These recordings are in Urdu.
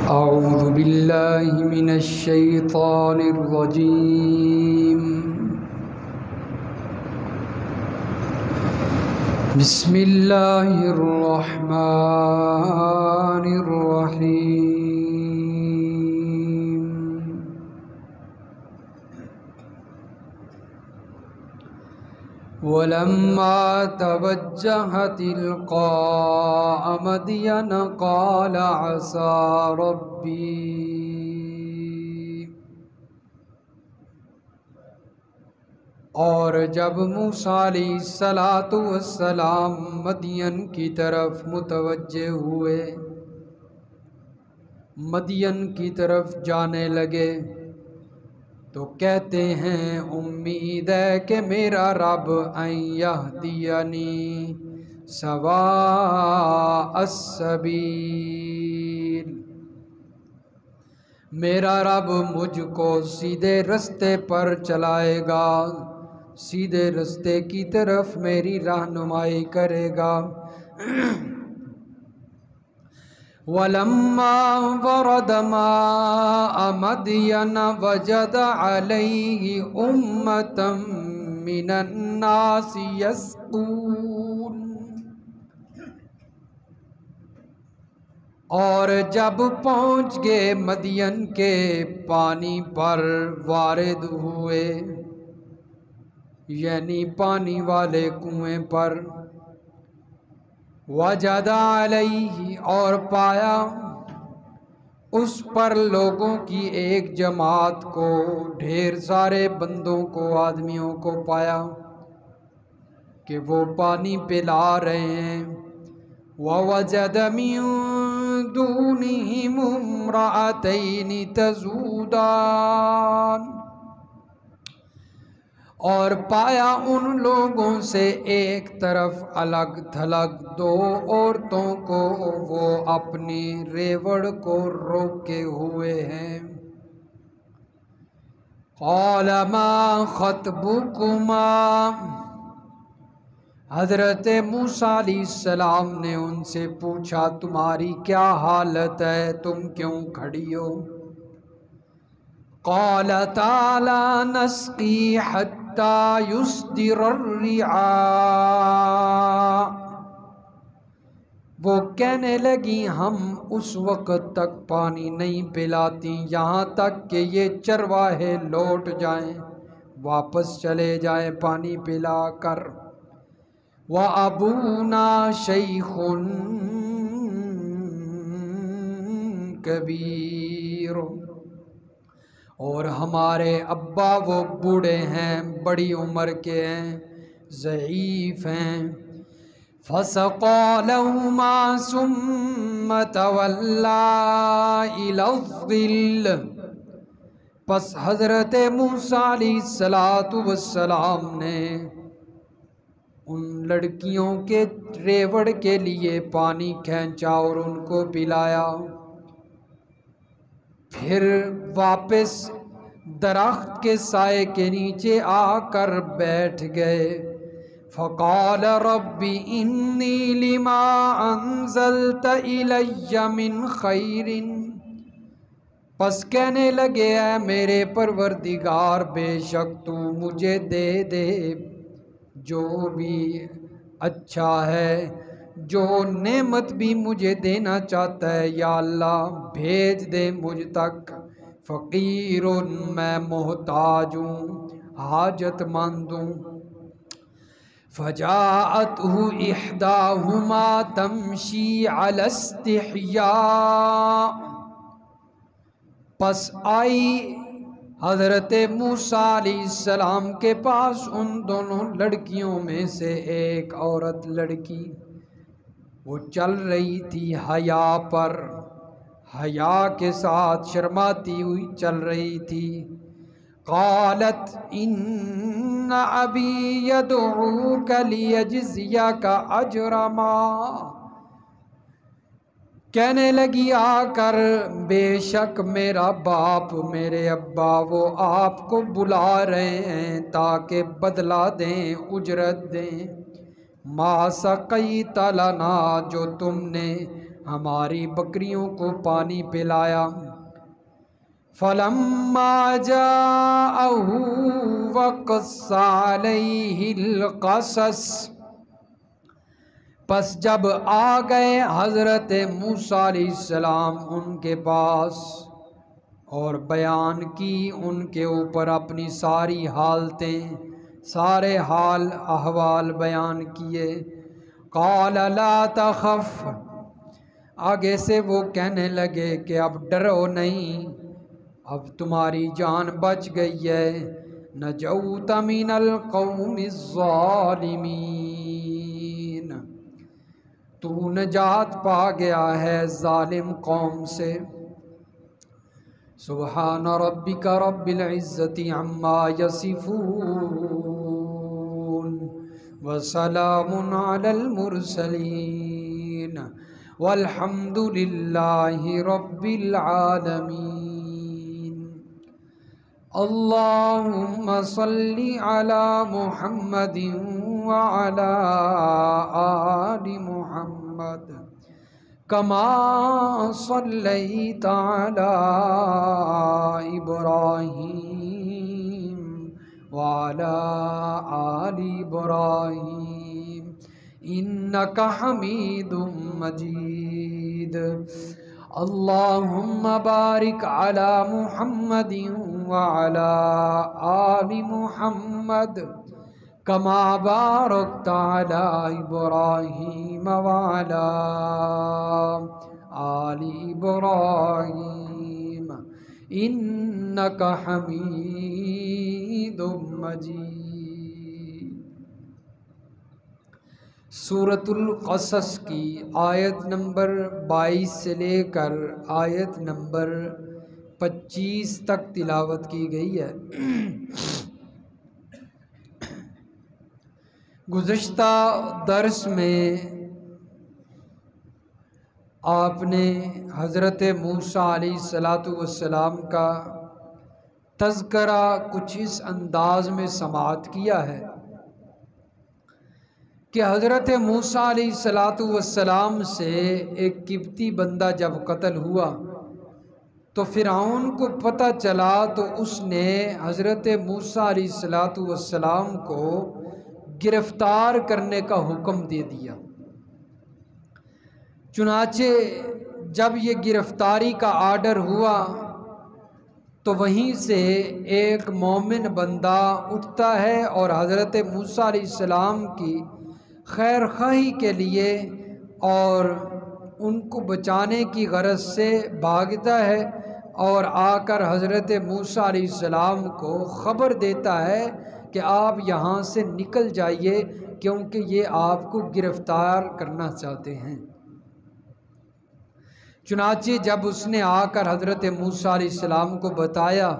أعوذ بالله من الشيطان الرجيم. بسم الله الرحمن الرحيم. ولما توجه تلقاء مدين قال عسى ربي اور جب موسیٰ علیہ السلام مدین کی طرف متوجہ ہوئے، مدین کی طرف جانے لگے تو کہتے ہیں امید ہے کہ میرا رب ان یہدینی سواء السبیل، میرا رب مجھ کو سیدھے رستے پر چلائے گا، سیدھے رستے کی طرف میری رہنمائی کرے گا۔ وَلَمَّا وَرَدَ مَاءَ مَدْيَنَ وَجَدَ عَلَيْهِ أُمَّةً مِّنَ النَّاسِ يَسْقُونَ، اور جب پہنچ گئے مدین کے پانی پر وارد ہوئے، یعنی پانی والے کنویں پر، وجد علیہ اور پایا اس پر لوگوں کی ایک جماعت کو، ڈھیر سارے بندوں کو، آدمیوں کو پایا کہ وہ پانی پلا رہے ہیں۔ وَوَجَدَ مِن دُونِهِمُ امْرَأَتَيْنِ تَذُودَانِ، اور پایا ان لوگوں سے ایک طرف الگ تھلگ دو عورتوں کو، وہ اپنی ریوڑ کو روکے ہوئے ہیں۔ قَالَ مَا خَطْبُكُمَا، حضرت موسیٰ علیہ السلام نے ان سے پوچھا تمہاری کیا حالت ہے، تم کیوں کھڑی ہو؟ قَالَتَا لَا نَسْقِي حَتَّى يُصْدِرَ الرِّعَاءُ، وہ کہنے لگی ہم اس وقت تک پانی نہیں پلاتی یہاں تک کہ یہ چرواہے لوٹ جائیں، واپس چلے جائیں پانی پلا کر۔ وَأَبُونَا شَيْخٌ كَبِيرٌ، اور ہمارے ابا وہ بوڑھے ہیں، بڑی عمر کے ہیں، ضعیف ہیں۔ فَسَقَىٰ لَهُمَا ثُمَّ تَوَلَّىٰ إِلَى الظِّلِّ، پس حضرت موسیٰ علیہ السلام نے ان لڑکیوں کے ریوڑ کے لیے پانی کھینچا اور ان کو پلایا، پھر واپس درخت کے سائے کے نیچے آ کر بیٹھ گئے۔ فَقَالَ رَبِّ إِنِّي لِمَا أَنزَلْتَ إِلَيَّ مِنْ خَيْرٍ، پس کہنے لگے اے میرے پروردگار بے شک تو مجھے دے دے جو بھی اچھا ہے، جو نعمت بھی مجھے دینا چاہتا ہے یا اللہ بھیج دے مجھ تک۔ فقیر، میں محتاج ہوں، حاجت مند ہوں۔ فجاءته احداهما تمشی علی استحیاء، پس آئی حضرت موسیٰ علیہ السلام کے پاس ان دونوں لڑکیوں میں سے ایک عورت لڑکی، وہ چل رہی تھی حیا پر، حیا کے ساتھ شرماتی ہوئی چل رہی تھی۔ قالت ان ابی یدعوک لیجزیک اجر ما، کہنے لگی آ کر بے شک میرا باپ، میرے ابا وہ آپ کو بلا رہے ہیں تاکہ بدلہ دیں، اجرت دیں۔ ما سقیت لنا، جو تم نے ہماری بکریوں کو پانی پلایا۔ فلما جاءه وقص عليه القصص، پس جب آ گئے حضرت موسیٰ علیہ السلام ان کے پاس اور بیان کی ان کے اوپر اپنی ساری حالتیں، سارے حال احوال بیان کیے۔ قال لا تخف، آگے سے وہ کہنے لگے کہ اب ڈرو نہیں، اب تمہاری جان بچ گئی ہے۔ نجوت من القوم الظالمین، تو نجات پا گیا ہے ظالم قوم سے۔ سبحان ربک رب العزت عما یصفون وسلام علی المرسلین والحمد للہ رب العالمین۔ اللہم صلی علی محمد وعلی آل محمد کما صلیت علی ابراہیم وعلی آل ابراہیم انک حمید مجید۔ اللہم بارک علی محمد وعلی آل محمد کما بارکت علی ابراہیم وعلی آل ابراہیم انک حمید مجید۔ سورۃ القصص کی آیت نمبر 22 سے لے کر آیت نمبر 25 تک تلاوت کی گئی ہے۔ گزشتہ درس میں آپ نے حضرت موسیٰ علیہ السلام کا تذکرہ کچھ اس انداز میں سماعت کیا ہے کہ حضرت موسیٰ علیہ السلام سے ایک قبطی بندہ جب قتل ہوا تو فرعون کو پتہ چلا تو اس نے حضرت موسیٰ علیہ السلام کو گرفتار کرنے کا حکم دے دیا۔ چنانچہ جب یہ گرفتاری کا آرڈر ہوا تو وہیں سے ایک مومن بندہ اٹھتا ہے اور حضرت موسیٰ علیہ السلام کی خیر خواہی کے لیے اور ان کو بچانے کی غرض سے بھاگتا ہے اور آ کر حضرت موسیٰ علیہ السلام کو خبر دیتا ہے کہ آپ یہاں سے نکل جائیے کیونکہ یہ آپ کو گرفتار کرنا چاہتے ہیں۔ چنانچہ جب اس نے آ کر حضرت موسیٰ علیہ السلام کو بتایا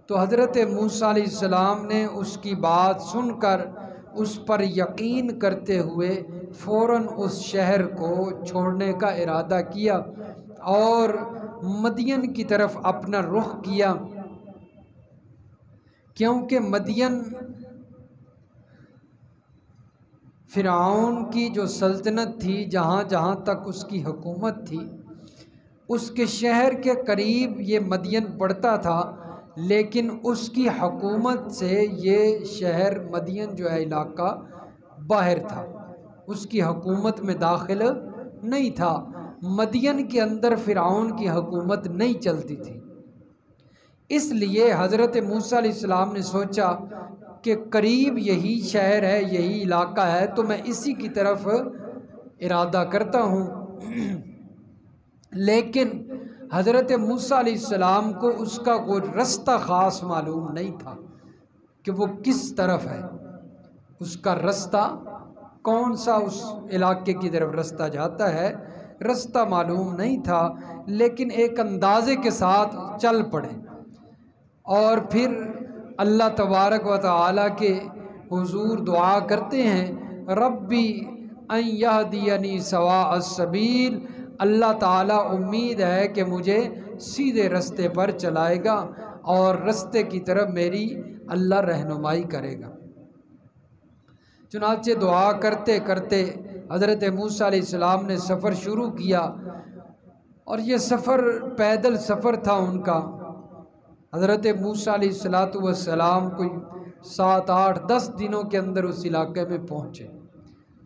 تو حضرت موسیٰ علیہ السلام نے اس کی بات سن کر اس پر یقین کرتے ہوئے فوراً اس شہر کو چھوڑنے کا ارادہ کیا اور مدین کی طرف اپنا رخ کیا، کیونکہ مدین فرعون کی جو سلطنت تھی، جہاں جہاں تک اس کی حکومت تھی، اس کے شہر کے قریب یہ مدین پڑتا تھا، لیکن اس کی حکومت سے یہ شہر مدین جو ہے علاقہ باہر تھا، اس کی حکومت میں داخل نہیں تھا۔ مدین کے اندر فرعون کی حکومت نہیں چلتی تھی، اس لیے حضرت موسیٰ علیہ السلام نے سوچا کہ قریب یہی شہر ہے، یہی علاقہ ہے، تو میں اسی کی طرف ارادہ کرتا ہوں۔ لیکن حضرت موسیٰ علیہ السلام کو اس کا کوئی رستہ خاص معلوم نہیں تھا کہ وہ کس طرف ہے، اس کا رستہ کون سا اس علاقے کی طرف رستہ جاتا ہے، رستہ معلوم نہیں تھا، لیکن ایک اندازے کے ساتھ چل پڑے اور پھر اللہ تبارک و تعالیٰ کے حضور دعا کرتے ہیں، ربی ان یہدینی سواء السبیل، اللہ تعالیٰ امید ہے کہ مجھے سیدھے رستے پر چلائے گا اور رستے کی طرف میری اللہ رہنمائی کرے گا۔ چنانچہ دعا کرتے کرتے حضرت موسیٰ علیہ السلام نے سفر شروع کیا، اور یہ سفر پیدل سفر تھا ان کا۔ حضرت موسیٰ علیہ السلام کوئی 7 8 10 دنوں کے اندر اس علاقے میں پہنچے،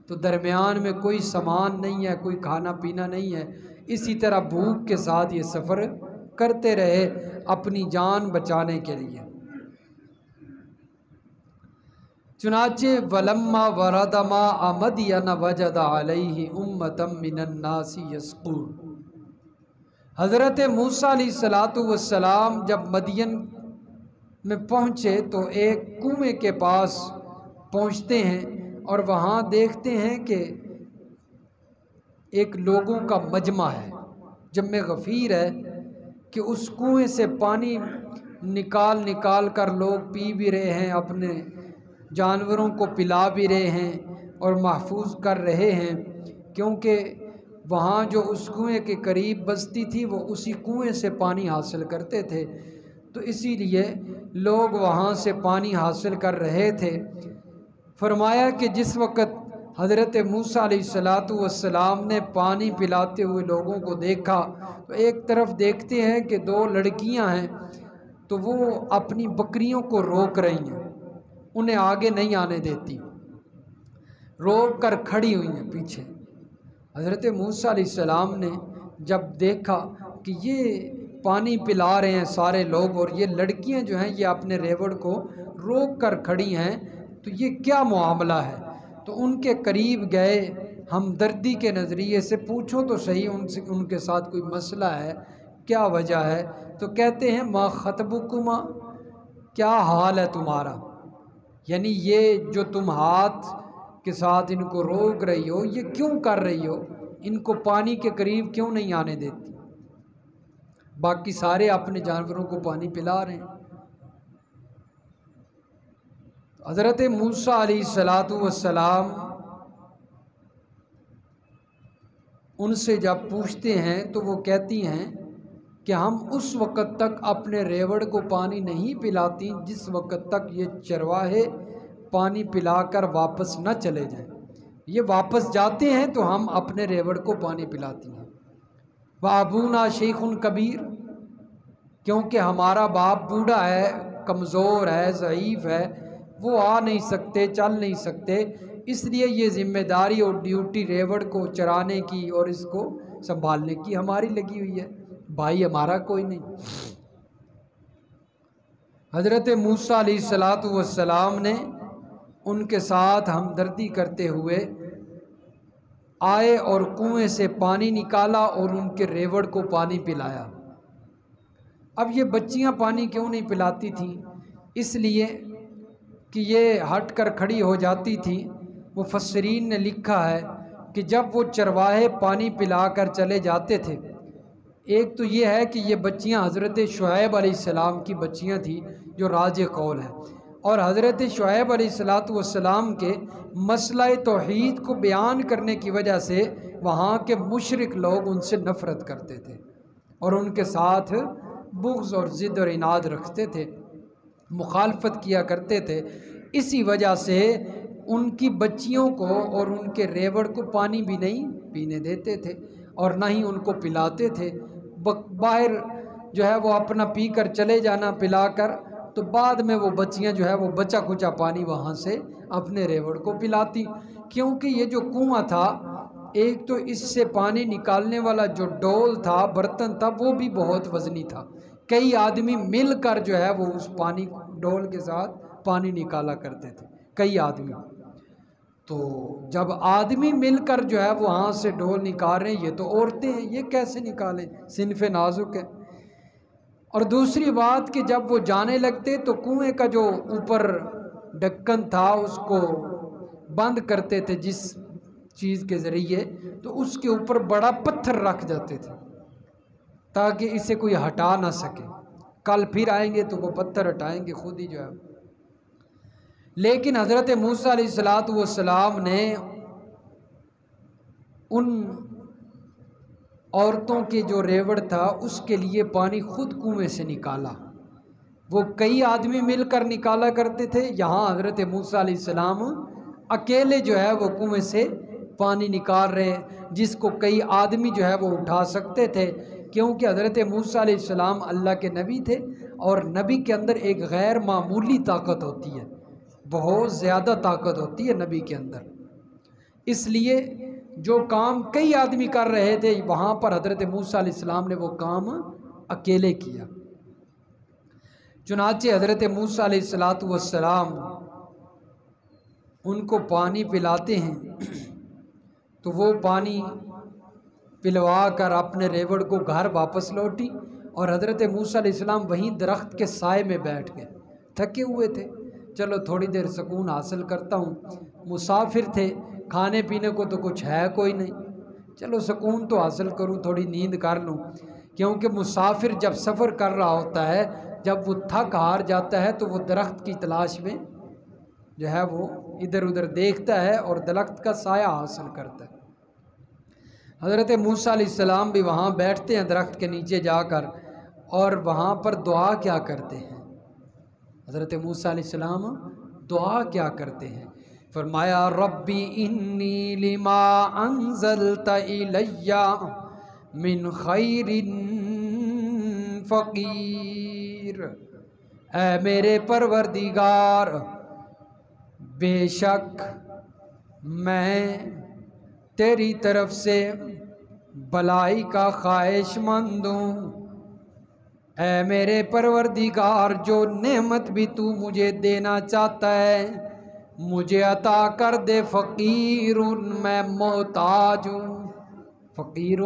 تو درمیان میں کوئی سامان نہیں ہے، کوئی کھانا پینا نہیں ہے، اسی طرح بھوک کے ساتھ یہ سفر کرتے رہے اپنی جان بچانے کے لیے۔ چنانچہ وَلَمَّا وَرَدَ مَاءَ مَدْيَنَ وَجَدَ عَلَيْهِ أُمَّةً مِّنَ النَّاسِ يَسْقُونَ۔ حضرت موسیٰ علیہ السلام جب مدین میں پہنچے تو ایک کنویں کے پاس پہنچتے ہیں، اور وہاں دیکھتے ہیں کہ ایک لوگوں کا مجمع ہے، جمع غفیر ہے، کہ اس کنویں سے پانی نکال نکال کر لوگ پی بھی رہے ہیں، اپنے جانوروں کو پلا بھی رہے ہیں اور محفوظ کر رہے ہیں، کیونکہ وہاں جو اس کنویں کے قریب بستی تھی وہ اسی کنویں سے پانی حاصل کرتے تھے، تو اسی لیے لوگ وہاں سے پانی حاصل کر رہے تھے۔ فرمایا کہ جس وقت حضرت موسیٰ علیہ السلام نے پانی پلاتے ہوئے لوگوں کو دیکھا، تو ایک طرف دیکھتے ہیں کہ 2 لڑکیاں ہیں، تو وہ اپنی بکریوں کو روک رہی ہیں، انہیں آگے نہیں آنے دیتی، روک کر کھڑی ہوئی ہیں پیچھے۔ حضرت موسیٰ علیہ السلام نے جب دیکھا کہ یہ پانی پلا رہے ہیں سارے لوگ، اور یہ لڑکیاں جو ہیں یہ اپنے ریوڑ کو روک کر کھڑی ہیں، تو یہ کیا معاملہ ہے؟ تو ان کے قریب گئے، ہمدردی کے نظریے سے پوچھو تو صحیح ان کے ساتھ کوئی مسئلہ ہے، کیا وجہ ہے؟ تو کہتے ہیں ما خطبکما، کیا حال ہے تمہارا؟ یعنی یہ جو تم ہاتھ کے ساتھ ان کو روک رہی ہو، یہ کیوں کر رہی ہو؟ ان کو پانی کے قریب کیوں نہیں آنے دیتی؟ باقی سارے اپنے جانوروں کو پانی پلا رہے ہیں۔ حضرت موسیٰ علیہ السلام ان سے جب پوچھتے ہیں تو وہ کہتی ہیں کہ ہم اس وقت تک اپنے ریوڑ کو پانی نہیں پلاتی جس وقت تک یہ چرواہے پانی پلا کر واپس نہ چلے جائیں۔ یہ واپس جاتے ہیں تو ہم اپنے ریوڑ کو پانی پلاتی ہیں۔ وَأَبُونَا شَيْخٌ کبیر، کیونکہ ہمارا باپ بوڑھا ہے، کمزور ہے، ضعیف ہے، وہ آ نہیں سکتے، چل نہیں سکتے، اس لیے یہ ذمہ داری اور ڈیوٹی ریوڑ کو چرانے کی اور اس کو سنبھالنے کی ہماری لگی ہوئی ہے، بھائی ہمارا کوئی نہیں۔ حضرت موسیٰ علیہ السلام نے ان کے ساتھ ہمدردی کرتے ہوئے آئے اور کنویں سے پانی نکالا اور ان کے ریوڑ کو پانی پلایا۔ اب یہ بچیاں پانی کیوں نہیں پلاتی تھیں؟ اس لیے کہ یہ ہٹ کر کھڑی ہو جاتی تھیں۔ مفسرین نے لکھا ہے کہ جب وہ چرواہے پانی پلا کر چلے جاتے تھے، ایک تو یہ ہے کہ یہ بچیاں حضرت شعیب علیہ السلام کی بچیاں تھیں جو راج قول ہے، اور حضرت شعیب علیہ السلام کے مسئلہ توحید کو بیان کرنے کی وجہ سے وہاں کے مشرک لوگ ان سے نفرت کرتے تھے اور ان کے ساتھ بغض اور ضد اور عناد رکھتے تھے، مخالفت کیا کرتے تھے۔ اسی وجہ سے ان کی بچیوں کو اور ان کے ریوڑ کو پانی بھی نہیں پینے دیتے تھے اور نہ ہی ان کو پلاتے تھے۔ باہر جو ہے وہ اپنا پی کر چلے جانا پلا کر، تو بعد میں وہ بچیاں جو ہے وہ بچا کچا پانی وہاں سے اپنے ریوڑ کو پلاتی، کیونکہ یہ جو کنواں تھا، ایک تو اس سے پانی نکالنے والا جو ڈول تھا، برتن تھا، وہ بھی بہت وزنی تھا، کئی آدمی مل کر جو ہے وہ اس پانی ڈول کے ساتھ پانی نکالا کرتے تھے، کئی آدمی۔ تو جب آدمی مل کر جو ہے وہاں سے ڈول نکال رہے ہیں، یہ تو عورتیں ہیں، یہ کیسے نکالیں؟ صنف نازک ہے۔ اور دوسری بات کہ جب وہ جانے لگتے تو کنویں کا جو اوپر ڈھکن تھا اس کو بند کرتے تھے جس چیز کے ذریعے، تو اس کے اوپر بڑا پتھر رکھ جاتے تھے تاکہ اسے کوئی ہٹا نہ سکے، کل پھر آئیں گے تو وہ پتھر ہٹائیں گے خود ہی جو ہے۔ لیکن حضرت موسیٰ علیہ السلام نے ان عورتوں کے جو ریوڑ تھا اس کے لیے پانی خود کنویں سے نکالا، وہ کئی آدمی مل کر نکالا کرتے تھے، یہاں حضرت موسیٰ علیہ السلام اکیلے جو ہے وہ کنویں سے پانی نکال رہے ہیں جس کو کئی آدمی جو ہے وہ اٹھا سکتے تھے، کیونکہ حضرت موسیٰ علیہ السلام اللہ کے نبی تھے، اور نبی کے اندر ایک غیر معمولی طاقت ہوتی ہے، بہت زیادہ طاقت ہوتی ہے نبی کے اندر۔ اس لیے جو کام کئی آدمی کر رہے تھے وہاں پر حضرت موسیٰ علیہ السلام نے وہ کام اکیلے کیا۔ چنانچہ حضرت موسیٰ علیہ السلام ان کو پانی پلاتے ہیں تو وہ پانی پلوا کر اپنے ریوڑ کو گھر واپس لوٹی، اور حضرت موسیٰ علیہ السلام وہیں درخت کے سائے میں بیٹھ گئے، تھکے ہوئے تھے، چلو تھوڑی دیر سکون حاصل کرتا ہوں، مسافر تھے، کھانے پینے کو تو کچھ ہے کوئی نہیں، چلو سکون تو حاصل کروں، تھوڑی نیند کر لوں، کیونکہ مسافر جب سفر کر رہا ہوتا ہے، جب وہ تھک ہار جاتا ہے تو وہ درخت کی تلاش میں جو ہے وہ ادھر ادھر دیکھتا ہے اور درخت کا سایہ حاصل کرتا ہے۔ حضرت موسیٰ علیہ السلام بھی وہاں بیٹھتے ہیں درخت کے نیچے جا کر، اور وہاں پر دعا کیا کرتے ہیں؟ حضرت موسیٰ علیہ السلام دعا کیا کرتے ہیں؟ فرمایا ربی انی لما انزلت الی من خیر فقیر، اے میرے پروردگار بے شک میں تیری طرف سے بلائی کا خواہش مند ہوں، اے میرے پروردگار جو نعمت بھی تو مجھے دینا چاہتا ہے مجھے عطا کر دے، فقیر میں محتاج ہوں، فقیر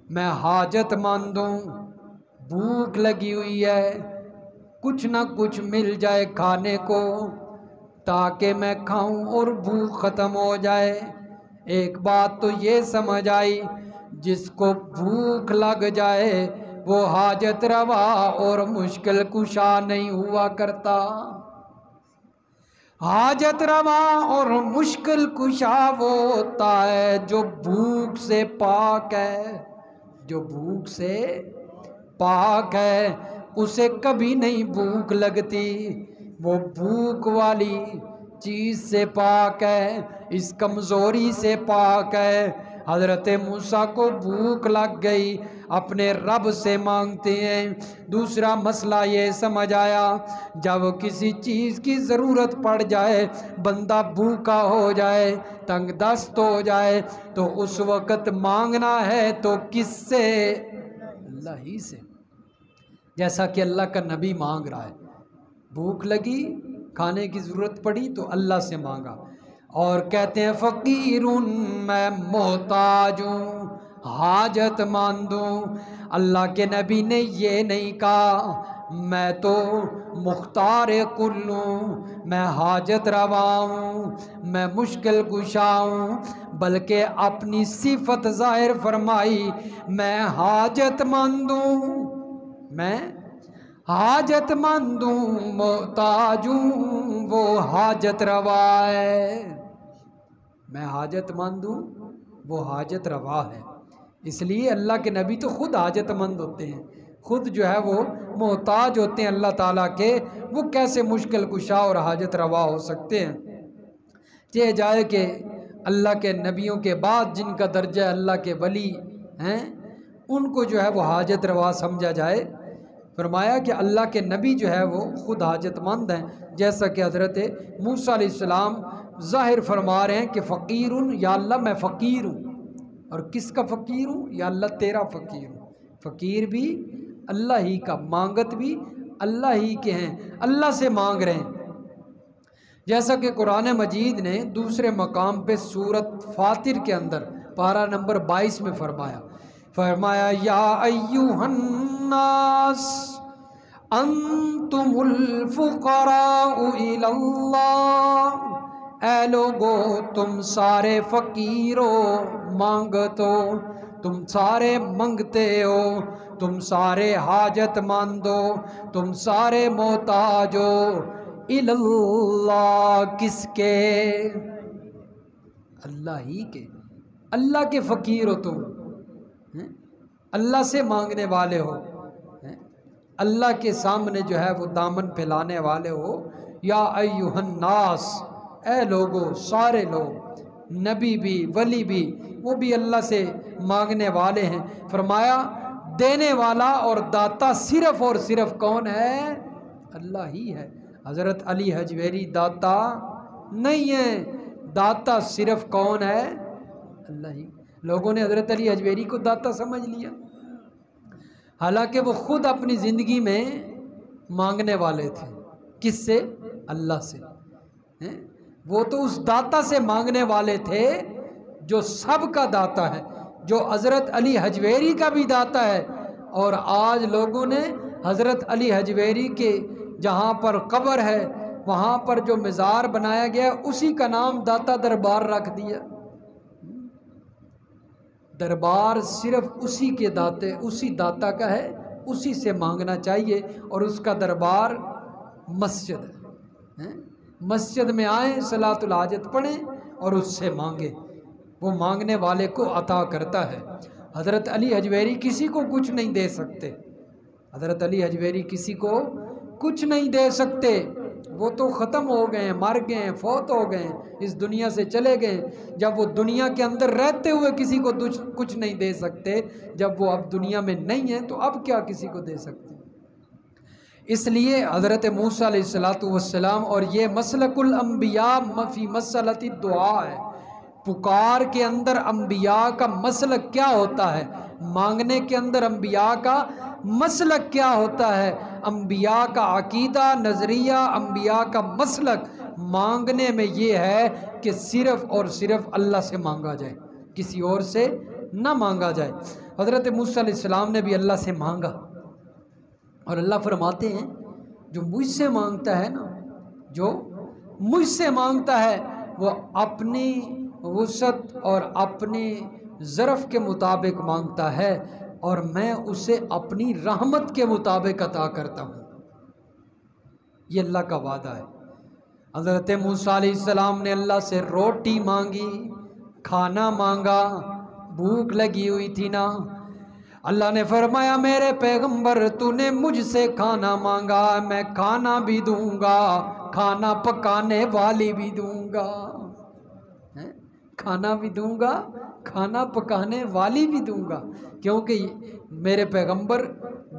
میں حاجت مند ہوں، بھوک لگی ہوئی ہے، کچھ نہ کچھ مل جائے کھانے کو تاکہ میں کھاؤں اور بھوک ختم ہو جائے۔ ایک بات تو یہ سمجھ آئی، جس کو بھوک لگ جائے وہ حاجت روا اور مشکل کشا نہیں ہوا کرتا، حاجت روا اور مشکل کشا وہ ہوتا ہے جو بھوک سے پاک ہے، جو بھوک سے پاک ہے اسے کبھی نہیں بھوک لگتی، وہ بھوک والی چیز سے پاک ہے، اس کمزوری سے پاک ہے۔ حضرت موسیٰ کو بھوک لگ گئی، اپنے رب سے مانگتے ہیں۔ دوسرا مسئلہ یہ سمجھ آیا، جب کسی چیز کی ضرورت پڑ جائے، بندہ بھوکا ہو جائے، تنگ دست ہو جائے، تو اس وقت مانگنا ہے تو کس سے؟ اللہ ہی سے، جیسا کہ اللہ کا نبی مانگ رہا ہے، بھوک لگی، کھانے کی ضرورت پڑی تو اللہ سے مانگا، اور کہتے ہیں فقیر میں محتاج ہوں، حاجت مند ہوں۔ اللہ کے نبی نے یہ نہیں کہا میں تو مختار کل ہوں، میں حاجت روا ہوں، میں مشکل کشا ہوں، بلکہ اپنی صفت ظاہر فرمائی میں حاجت مند ہوں، میں حاجت مند ہوں، محتاج ہوں، وہ حاجت روا ہے، میں حاجت مند ہوں، وہ حاجت روا ہے۔ اس لیے اللہ کے نبی تو خود حاجت مند ہوتے ہیں، خود جو ہے وہ محتاج ہوتے ہیں اللہ تعالیٰ کے، وہ کیسے مشکل کشا اور حاجت روا ہو سکتے ہیں؟ یہ جائے کہ اللہ کے نبیوں کے بعد جن کا درجہ اللہ کے ولی ہیں ان کو جو ہے وہ حاجت روا سمجھا جائے۔ فرمایا کہ اللہ کے نبی جو ہے وہ خود حاجت مند ہیں، جیسا کہ حضرت موسیٰ علیہ السلام ظاہر فرما رہے ہیں کہ فقیر یا اللہ میں فقیر ہوں، اور کس کا فقیر ہوں؟ یا اللہ تیرا فقیر ہوں، فقیر بھی اللہ ہی کا، مانگت بھی اللہ ہی کے ہیں، اللہ سے مانگ رہے ہیں۔ جیسا کہ قرآن مجید نے دوسرے مقام پہ سورۃ فاطر کے اندر پارہ نمبر 22 میں فرمایا یا ایھا الناس انتم الفقراء الی اللہ، اے لوگو تم سارے فقیر ہو، مانگتو، تم سارے منگتے ہو، تم سارے حاجت مند ہو، تم سارے محتاج ہو، الی اللہ، کس کے؟ اللہ ہی کے، اللہ کے فقیر ہو تم، اللہ سے مانگنے والے ہو، اللہ کے سامنے جو ہے وہ دامن پھیلانے والے ہو۔ یا ایھا الناس، اے لوگو، سارے لوگ، نبی بھی ولی بھی وہ بھی اللہ سے مانگنے والے ہیں۔ فرمایا دینے والا اور داتا صرف اور صرف کون ہے؟ اللہ ہی ہے۔ حضرت علی حجویری داتا نہیں ہے، داتا صرف کون ہے؟ اللہ ہی۔ لوگوں نے حضرت علی حجویری کو داتا سمجھ لیا، حالانکہ وہ خود اپنی زندگی میں مانگنے والے تھے۔ کس سے؟ اللہ سے۔ وہ تو اس داتا سے مانگنے والے تھے جو سب کا داتا ہے، جو حضرت علی حجویری کا بھی داتا ہے۔ اور آج لوگوں نے حضرت علی حجویری کے جہاں پر قبر ہے وہاں پر جو مزار بنایا گیا اسی کا نام داتا دربار رکھ دیا۔ دربار صرف اسی کے داتے، اسی داتا کا ہے، اسی سے مانگنا چاہیے، اور اس کا دربار مسجد ہے۔ مسجد میں آئیں، صلاۃ الحاجت پڑھیں اور اس سے مانگیں، وہ مانگنے والے کو عطا کرتا ہے۔ حضرت علی حجویری کسی کو کچھ نہیں دے سکتے، حضرت علی حجویری کسی کو کچھ نہیں دے سکتے، وہ تو ختم ہو گئے ہیں، مر گئے ہیں، فوت ہو گئے ہیں، اس دنیا سے چلے گئے ہیں۔ جب وہ دنیا کے اندر رہتے ہوئے کسی کو کچھ نہیں دے سکتے، جب وہ اب دنیا میں نہیں ہیں تو اب کیا کسی کو دے سکتے؟ اس لیے حضرت موسیٰ علیہ السلام اور یہ مسلک الانبیاء فی مسلۃ الدعاء ہے۔ پکار کے اندر انبیاء کا مسلک کیا ہوتا ہے، مانگنے کے اندر انبیاء کا مسلک کیا ہوتا ہے، انبیاء کا عقیدہ، نظریہ، انبیاء کا مسلک مانگنے میں یہ ہے کہ صرف اور صرف اللہ سے مانگا جائے، کسی اور سے نہ مانگا جائے۔ حضرت موسیٰ علیہ السلام نے بھی اللہ سے مانگا، اور اللہ فرماتے ہیں جو مجھ سے مانگتا ہے نا، جو مجھ سے مانگتا ہے وہ اپنی وسعت اور اپنی ظرف کے مطابق مانگتا ہے، اور میں اسے اپنی رحمت کے مطابق عطا کرتا ہوں۔ یہ اللہ کا وعدہ ہے۔ حضرت موسیٰ علیہ السلام نے اللہ سے روٹی مانگی، کھانا مانگا، بھوک لگی ہوئی تھی نا، اللہ نے فرمایا میرے پیغمبر تو نے مجھ سے کھانا مانگا، میں کھانا بھی دوں گا، کھانا پکانے والی بھی دوں گا، کھانا بھی دوں گا، کھانا پکانے والی بھی دوں گا، کیونکہ میرے پیغمبر،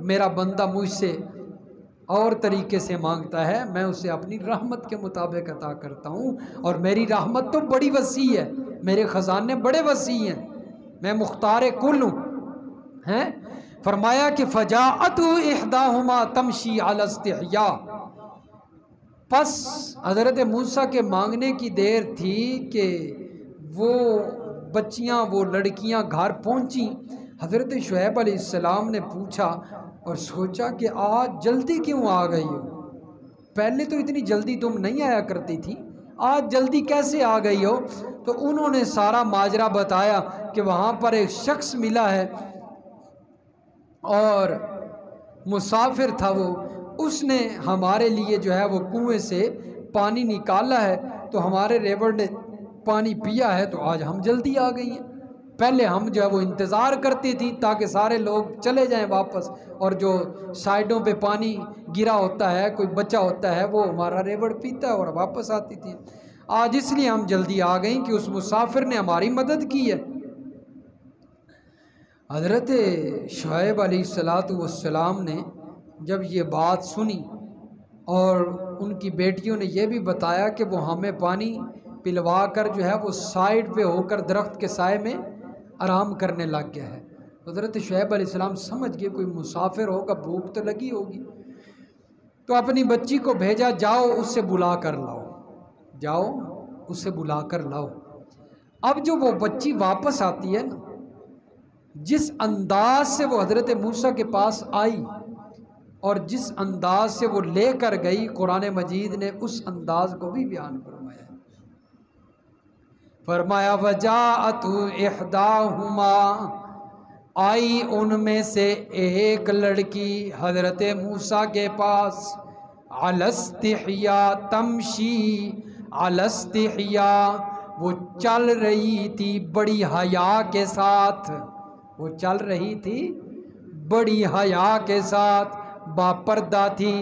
میرا بندہ مجھ سے اور طریقے سے مانگتا ہے، میں اسے اپنی رحمت کے مطابق عطا کرتا ہوں، اور میری رحمت تو بڑی وسیع ہے، میرے خزانے بڑے وسیع ہیں، میں مختار کل ہوں۔ فرمایا کہ فجاءت احداہما تمشی علی استحیاء، پس حضرت موسیٰ کے مانگنے کی دیر تھی کہ وہ بچیاں، وہ لڑکیاں گھر پہنچیں۔ حضرت شعیب علیہ السلام نے پوچھا اور سوچا کہ آج جلدی کیوں آ گئی ہو، پہلے تو اتنی جلدی تم نہیں آیا کرتی تھی، آج جلدی کیسے آ گئی ہو؟ تو انہوں نے سارا ماجرا بتایا کہ وہاں پر ایک شخص ملا ہے اور مسافر تھا وہ، اس نے ہمارے لیے جو ہے وہ کنویں سے پانی نکالا ہے، تو ہمارے ریوڑ نے پانی پیا ہے، تو آج ہم جلدی آ گئی ہیں۔ پہلے ہم جو ہے وہ انتظار کرتی تھی تاکہ سارے لوگ چلے جائیں واپس، اور جو سائڈوں پہ پانی گرا ہوتا ہے، کوئی بچہ ہوتا ہے، وہ ہمارا ریوڑ پیتا ہے اور واپس آتی تھی۔ آج اس لیے ہم جلدی آ گئیں کہ اس مسافر نے ہماری مدد کی ہے۔ حضرت شعیب علیہ السلام نے جب یہ بات سنی اور ان کی بیٹیوں نے یہ بھی بتایا کہ وہ ہمیں پانی پلوا کر جو ہے وہ سائیڈ پہ ہو کر درخت کے سائے میں آرام کرنے لگ گیا ہے، حضرت شعیب علیہ السلام سمجھ گئے کوئی مسافر ہوگا، بھوک تو لگی ہوگی، تو اپنی بچی کو بھیجا، جاؤ اس سے بلا کر لاؤ، جاؤ اس سے بلا کر لاؤ۔ اب جو وہ بچی واپس آتی ہے نا، جس انداز سے وہ حضرت موسیٰ کے پاس آئی اور جس انداز سے وہ لے کر گئی، قرآن مجید نے اس انداز کو بھی بیان فرمایا ہے۔ فرمایا وجاءت احداہما، آئی ان میں سے ایک لڑکی حضرت موسیٰ کے پاس، علی استحیاء تمشی علی استحیاء، وہ چل رہی تھی بڑی حیا کے ساتھ، وہ چل رہی تھی بڑی حیا کے ساتھ، باپردہ تھی۔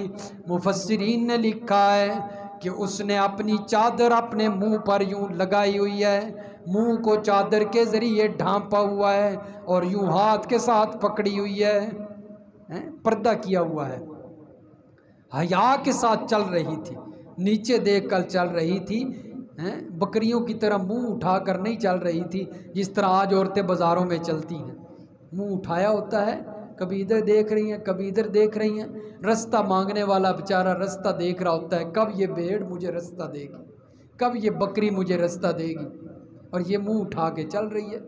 مفسرین نے لکھا ہے کہ اس نے اپنی چادر اپنے منہ پر یوں لگائی ہوئی ہے، منہ کو چادر کے ذریعے ڈھانپا ہوا ہے اور یوں ہاتھ کے ساتھ پکڑی ہوئی ہے، پردہ کیا ہوا ہے، حیا کے ساتھ چل رہی تھی، نیچے دیکھ کر چل رہی تھی، بکریوں کی طرح منہ اٹھا کر نہیں چل رہی تھی جس طرح آج عورتیں بازاروں میں چلتی ہیں، منہ اٹھایا ہوتا ہے، کبھی ادھر دیکھ رہی ہیں کبھی ادھر دیکھ رہی ہیں، رستہ مانگنے والا بیچارہ رستہ دیکھ رہا ہوتا ہے، کب یہ بھیڑ مجھے رستہ دے گی، کب یہ بکری مجھے رستہ دے گی، اور یہ منہ اٹھا کے چل رہی ہے۔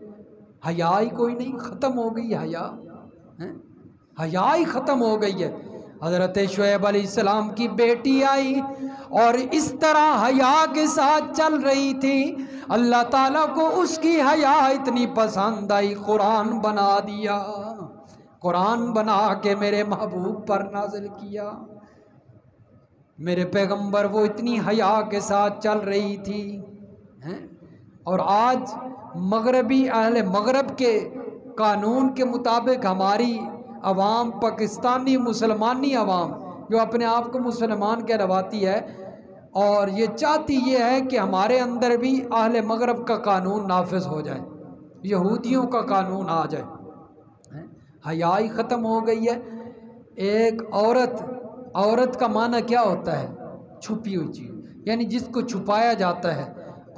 حیا ہی کوئی نہیں، ختم ہو گئی حیا، حیا ہی ختم ہو گئی ہے۔ حضرت شعیب علیہ السلام کی بیٹی آئی اور اس طرح حیا کے ساتھ چل رہی تھی، اللہ تعالیٰ کو اس کی حیا اتنی پسند آئی، قرآن بنا دیا، قرآن بنا کے میرے محبوب پر نازل کیا۔ میرے پیغمبر وہ اتنی حیا کے ساتھ چل رہی تھی، اور آج مغربی اہل مغرب کے قانون کے مطابق ہماری عوام، پاکستانی مسلمانی عوام جو اپنے آپ کو مسلمان کہلواتی ہے، اور یہ چاہتی یہ ہے کہ ہمارے اندر بھی اہل مغرب کا قانون نافذ ہو جائے، یہودیوں کا قانون آ جائے۔ حیا ہی ختم ہو گئی ہے۔ ایک عورت کا معنی کیا ہوتا ہے؟ چھپی ہوئی چیز، یعنی جس کو چھپایا جاتا ہے،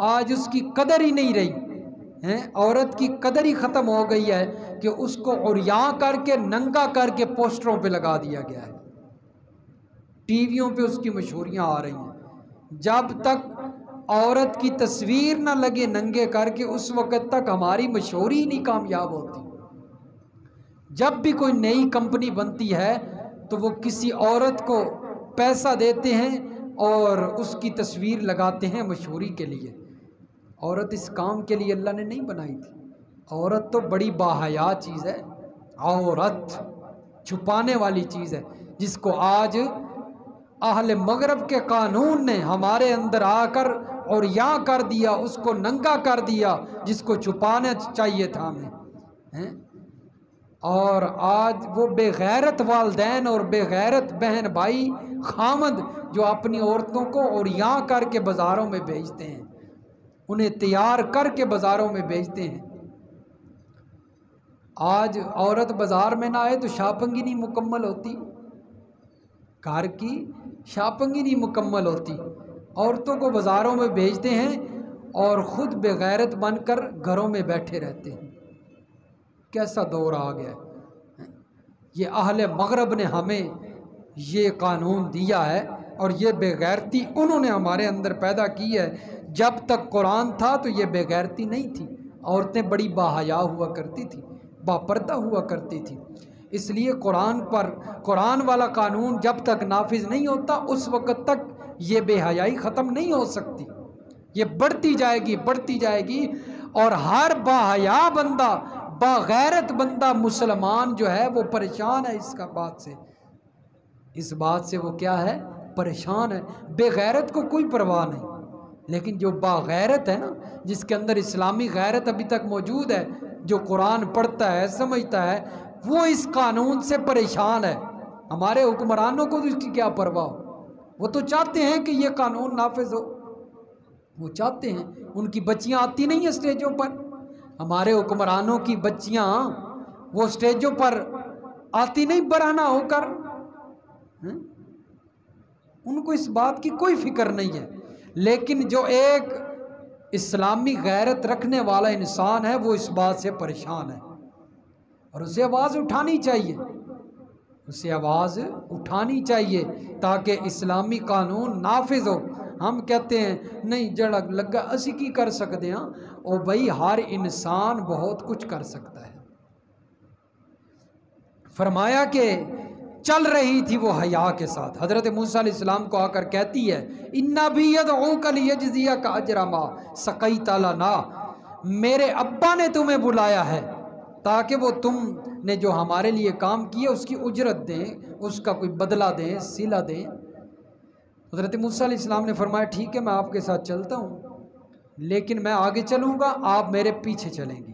آج اس کی قدر ہی نہیں رہی، عورت کی قدر ہی ختم ہو گئی ہے کہ اس کو عریاں کر کے، ننگا کر کے پوسٹروں پہ لگا دیا گیا ہے، ٹی ویوں پہ اس کی مشہوریاں آ رہی ہیں۔ جب تک عورت کی تصویر نہ لگے ننگے کر کے، اس وقت تک ہماری مشہوری نہیں کامیاب ہوتی۔ جب بھی کوئی نئی کمپنی بنتی ہے تو وہ کسی عورت کو پیسہ دیتے ہیں اور اس کی تصویر لگاتے ہیں مشہوری کے لیے۔ عورت اس کام کے لیے اللہ نے نہیں بنائی تھی۔ عورت تو بڑی باحیا چیز ہے، عورت چھپانے والی چیز ہے، جس کو آج اہل مغرب کے قانون نے ہمارے اندر آ کر عریاں کر دیا، اس کو ننگا کر دیا، جس کو چھپانا چاہیے تھا ہمیں۔ اور آج وہ بے غیرت والدین اور بے غیرت بہن بھائی خامد جو اپنی عورتوں کو عریاں کر کے بازاروں میں بھیجتے ہیں، انہیں تیار کر کے بازاروں میں بھیجتے ہیں۔ آج عورت بازار میں نہ آئے تو شاپنگ ہی نہیں مکمل ہوتی، گھر کی شاپنگ ہی نہیں مکمل ہوتی۔ عورتوں کو بازاروں میں بھیجتے ہیں اور خود بے غیرت بن کر گھروں میں بیٹھے رہتے ہیں۔ کیسا دور آ گیا ہے! یہ اہل مغرب نے ہمیں یہ قانون دیا ہے، اور یہ بے غیرتی انہوں نے ہمارے اندر پیدا کی ہے۔ جب تک قرآن تھا تو یہ بے غیرتی نہیں تھی، عورتیں بڑی باحیا ہوا کرتی تھی، باپردہ ہوا کرتی تھی۔ اس لیے قرآن والا قانون جب تک نافذ نہیں ہوتا، اس وقت تک یہ بے حیائی ختم نہیں ہو سکتی، یہ بڑھتی جائے گی، بڑھتی جائے گی، اور ہر باحیا بندہ، باغیرت بندہ مسلمان جو ہے وہ پریشان ہے اس بات سے وہ کیا ہے؟ پریشان ہے۔ بے غیرت کو کوئی پرواہ نہیں، لیکن جو باغیرت ہے نا، جس کے اندر اسلامی غیرت ابھی تک موجود ہے، جو قرآن پڑھتا ہے، سمجھتا ہے، وہ اس قانون سے پریشان ہے۔ ہمارے حکمرانوں کو تو اس کی کیا پرواہ ہو، وہ تو چاہتے ہیں کہ یہ قانون نافذ ہو، وہ چاہتے ہیں۔ ان کی بچیاں آتی نہیں ہیں اسٹیجوں پر، ہمارے حکمرانوں کی بچیاں وہ اسٹیجوں پر آتی نہیں برہنہ ہو کر، ان کو اس بات کی کوئی فکر نہیں ہے۔ لیکن جو ایک اسلامی غیرت رکھنے والا انسان ہے وہ اس بات سے پریشان ہے، اور اسے آواز اٹھانی چاہیے، اسے آواز اٹھانی چاہیے تاکہ اسلامی قانون نافذ ہو۔ ہم کہتے ہیں نہیں جڑک لگا اسی کی کر سکتے ہیں، او بھائی ہر انسان بہت کچھ کر سکتا ہے۔ فرمایا کہ چل رہی تھی وہ حیا کے ساتھ، حضرت موسیٰ علیہ السلام کو آ کر کہتی ہے اِنَّا بِی یَدْعُوکَ لِیَجْزِیَکَ أَجْرَ مَا سَقَیْتَ لَنَا، میرے ابا نے تمہیں بلایا ہے تاکہ وہ تم نے جو ہمارے لیے کام کیا اس کی اجرت دیں، اس کا کوئی بدلہ دیں، صلہ دیں۔ حضرت موسیٰ علیہ السلام نے فرمایا ٹھیک ہے میں آپ کے ساتھ چلتا ہوں، لیکن میں آگے چلوں گا، آپ میرے پیچھے چلیں گی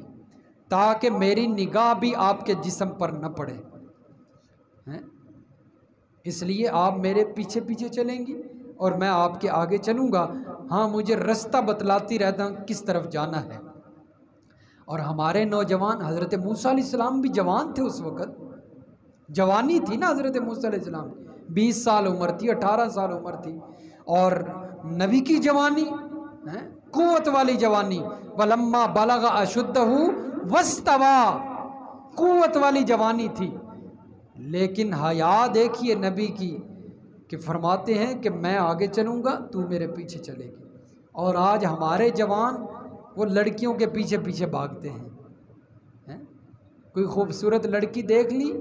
تاکہ میری نگاہ بھی آپ کے جسم پر نہ پڑے، اس لیے آپ میرے پیچھے پیچھے چلیں گی اور میں آپ کے آگے چلوں گا۔ ہاں مجھے رستہ بتلاتی رہتا ہوں کس طرف جانا ہے، اور ہمارے نوجوان، حضرت موسیٰ علیہ السلام بھی جوان تھے اس وقت، جوانی تھی نا حضرت موسیٰ علیہ السلام، 20 سال عمر تھی، 18 سال عمر تھی، اور نبی کی جوانی قوت والی جوانی، وَلَمَّا بَلَغَ أَشُدَّهُ وَاسْتَوَىٰ، قوت والی جوانی تھی۔ لیکن حیا دیکھیے نبی کی کہ فرماتے ہیں کہ میں آگے چلوں گا تو میرے پیچھے چلے گی، اور آج ہمارے جوان وہ لڑکیوں کے پیچھے پیچھے بھاگتے ہیں، کوئی خوبصورت لڑکی دیکھ لی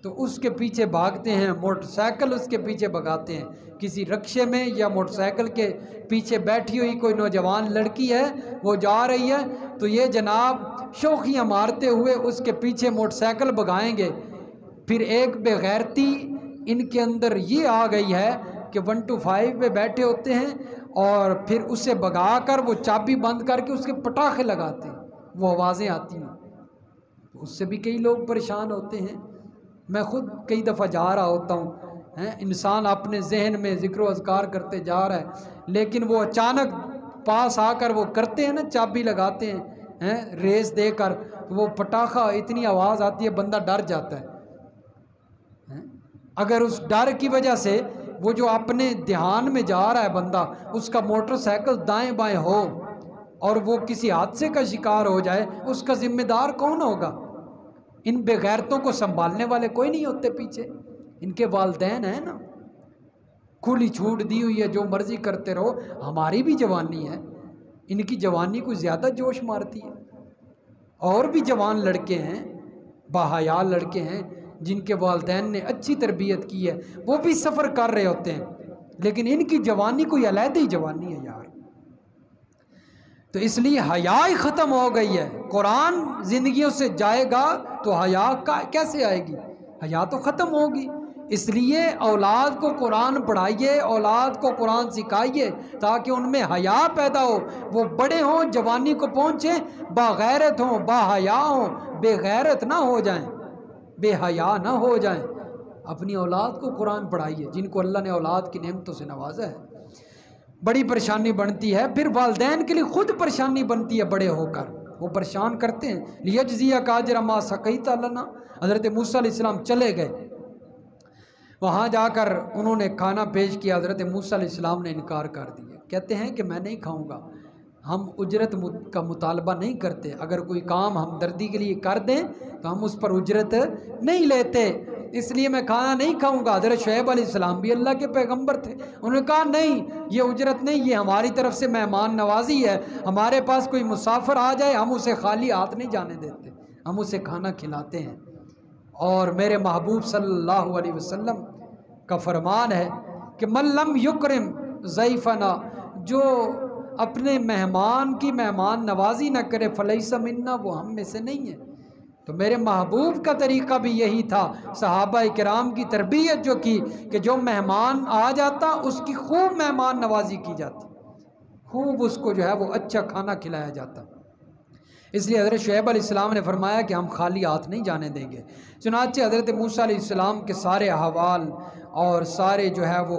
تو اس کے پیچھے بھاگتے ہیں، موٹر سائیکل اس کے پیچھے بھگاتے ہیں، کسی رکشے میں یا موٹر سائیکل کے پیچھے بیٹھی ہوئی کوئی نوجوان لڑکی ہے، وہ جا رہی ہے تو یہ جناب شوخیاں مارتے ہوئے اس کے پیچھے موٹر سائیکل بھگائیں گے۔ پھر ایک بے غیرتی ان کے اندر یہ آ گئی ہے کہ 1 to 5 پہ بیٹھے ہوتے ہیں اور پھر اسے بھگا کر وہ چابی بند کر کے اس کے پٹاخے لگاتے ہیں، وہ آوازیں آتی ہیں، اس سے بھی کئی لوگ پریشان ہوتے ہیں۔ میں خود کئی دفعہ جا رہا ہوتا ہوں، انسان اپنے ذہن میں ذکر و اذکار کرتے جا رہا ہے، لیکن وہ اچانک پاس آ کر وہ کرتے ہیں نا، چابی لگاتے ہیں ریس دے کر، وہ پٹاخہ اتنی آواز آتی ہے بندہ ڈر جاتا ہے۔ اگر اس ڈر کی وجہ سے وہ جو اپنے دھیان میں جا رہا ہے بندہ، اس کا موٹر سائیکل دائیں بائیں ہو اور وہ کسی حادثے کا شکار ہو جائے، اس کا ذمہ دار کون ہوگا؟ ان بے غیرتوں کو سنبھالنے والے کوئی نہیں ہوتے پیچھے، ان کے والدین ہیں نا، کھلی چھوٹ دی ہوئی ہے، جو مرضی کرتے رہو۔ ہماری بھی جوانی ہے، ان کی جوانی کوئی زیادہ جوش مارتی ہے، اور بھی جوان لڑکے ہیں، باحیا لڑکے ہیں جن کے والدین نے اچھی تربیت کی ہے، وہ بھی سفر کر رہے ہوتے ہیں، لیکن ان کی جوانی کوئی علیحدہ جوانی ہے یار۔ تو اس لیے حیا ہی ختم ہو گئی ہے۔ قرآن زندگیوں سے جائے گا تو حیا کیسے آئے گی؟ حیا تو ختم ہوگی۔ اس لیے اولاد کو قرآن پڑھائیے، اولاد کو قرآن سکھائیے تاکہ ان میں حیا پیدا ہو، وہ بڑے ہوں، جوانی کو پہنچیں، باغیرت ہوں، باحیا ہوں، بے غیرت نہ ہو جائیں، بے حیا نہ ہو جائیں۔ اپنی اولاد کو قرآن پڑھائیے، جن کو اللہ نے اولاد کی نعمتوں سے نوازا ہے۔ بڑی پریشانی بنتی ہے، پھر والدین کے لیے خود پریشانی بنتی ہے، بڑے ہو کر وہ پریشان کرتے ہیں۔ لیجزیک اجر ما سقیت لنا، حضرت موسیٰ علیہ السلام چلے گئے، وہاں جا کر انہوں نے کھانا پیش کیا، حضرت موسیٰ علیہ السلام نے انکار کر دیا، کہتے ہیں کہ میں نہیں کھاؤں گا، ہم اجرت کا مطالبہ نہیں کرتے، اگر کوئی کام ہمدردی کے لیے کر دیں تو ہم اس پر اجرت نہیں لیتے، اس لیے میں کھانا نہیں کھاؤں گا۔ حضرت شعیب علیہ السلام بھی اللہ کے پیغمبر تھے، انہوں نے کہا نہیں، یہ اجرت نہیں، یہ ہماری طرف سے مہمان نوازی ہے، ہمارے پاس کوئی مسافر آ جائے ہم اسے خالی ہاتھ نہیں جانے دیتے، ہم اسے کھانا کھلاتے ہیں۔ اور میرے محبوب صلی اللہ علیہ وسلم کا فرمان ہے کہ من لم یکرم ضیفنا، جو اپنے مہمان کی مہمان نوازی نہ کرے، فلیس منا، وہ ہم میں سے نہیں ہے۔ تو میرے محبوب کا طریقہ بھی یہی تھا، صحابہ کرام کی تربیت جو کی کہ جو مہمان آ جاتا اس کی خوب مہمان نوازی کی جاتی، خوب اس کو جو ہے وہ اچھا کھانا کھلایا جاتا۔ اس لیے حضرت شعیب علیہ السلام نے فرمایا کہ ہم خالی ہاتھ نہیں جانے دیں گے۔ چنانچہ حضرت موسیٰ علیہ السلام کے سارے احوال اور سارے جو ہے وہ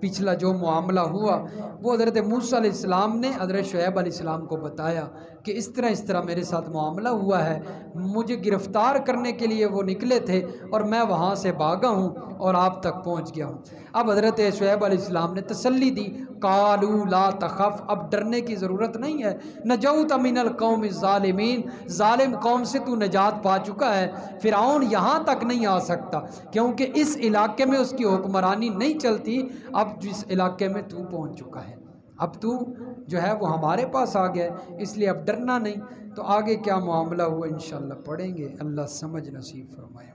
پچھلا جو معاملہ ہوا وہ حضرت موسیٰ علیہ السلام نے حضرت شعیب علیہ السلام کو بتایا کہ اس طرح میرے ساتھ معاملہ ہوا ہے، مجھے گرفتار کرنے کے لیے وہ نکلے تھے اور میں وہاں سے بھاگا ہوں اور آپ تک پہنچ گیا ہوں۔ اب حضرت شعیب علیہ السلام نے تسلی دی، قالوا لا تخف، اب ڈرنے کی ضرورت نہیں ہے، نجوت من القوم الظالمین، ظالم قوم سے تو نجات پا چکا ہے، فرعون یہاں تک نہیں آ سکتا کیونکہ اس علاقے میں اس کی حکمرانی نہیں چلتی، اب جس علاقے میں تو پہنچ چکا ہے، اب تو جو ہے وہ ہمارے پاس آ گیا، اس لیے اب ڈرنا نہیں۔ تو آگے کیا معاملہ ہوا انشاءاللہ پڑھیں گے، اللہ سمجھ نصیب فرمائے۔